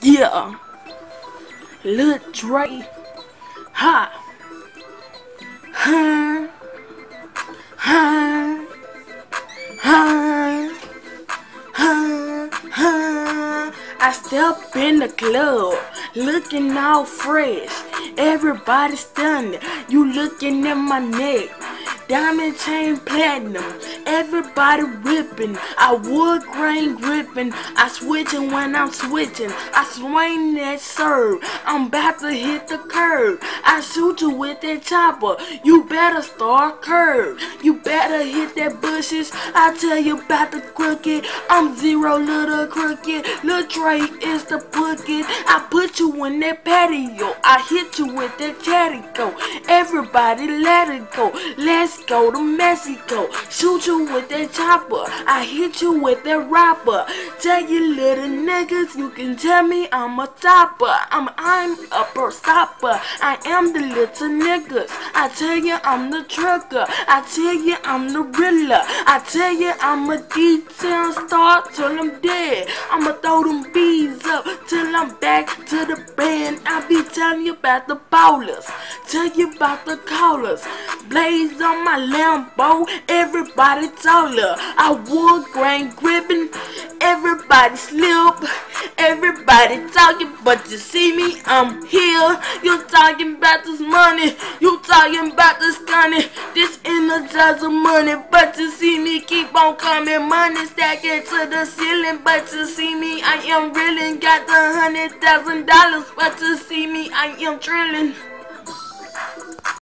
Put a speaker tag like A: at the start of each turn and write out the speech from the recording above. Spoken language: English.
A: Yeah, Lil Dre, ha, ha, ha, ha, ha, ha. I step in the club, looking all fresh. Everybody stunning, you looking at my neck. Diamond chain platinum, everybody whipping. I wood grain gripping. I switching when I'm switching. I swing that serve. I'm about to hit the curb. I shoot you with that chopper. You better start curve. You better hit that bushes. I tell you about the crooked. I'm zero little crooked. Lil Dre is the bucket. I put you in that patio. I hit you with that chatty go. Everybody let it go. Let's go to Mexico. Shoot you with that chopper. I hit you with that rapper. Tell you little niggas, you can tell me I'm a topper. I'm a stopper. I am the little niggas. I tell you I'm the trucker. I tell you I'm the realer. I tell you I'm a detail star till I'm dead. I'ma throw them bees up till I'm back to the band. I be telling you about the ballers. Tell you about the callers. Blaze on my Lambo, everybody taller. I wood grain gripping, everybody slip. Everybody talking, but you see me, I'm here. You talking about this money, you talking about this money. This energizer money, but you see me keep on coming. Money stacking to the ceiling, but you see me, I am reeling. Got the $100,000, but you see me, I am drilling.